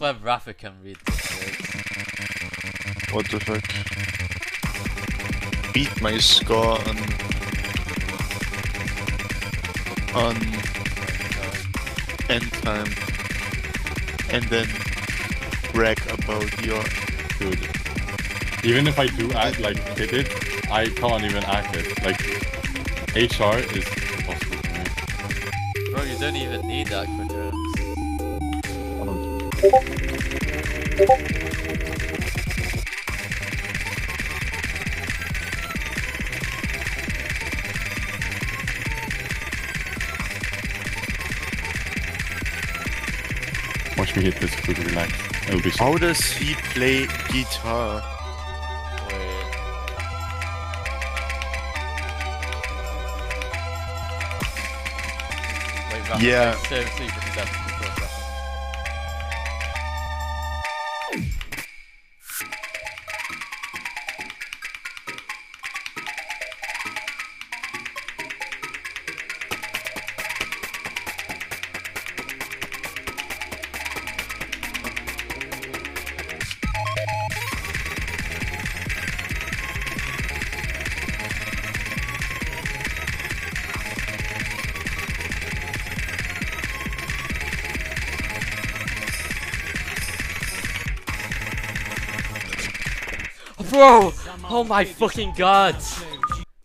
swear Rafa can read this shit. What the fuck? Beat my score on end time and then brag about your Dude. Even if I do act like hit it, I can't even act it. Like HR is impossible for me. Bro, you don't even need that for drones. I don't. Watch me hit this quick relax. It'll be so. How does he play guitar? Wait. Wait, Rafa, Yeah. like, seriously, for 7 seconds. Bro! Oh my fucking god!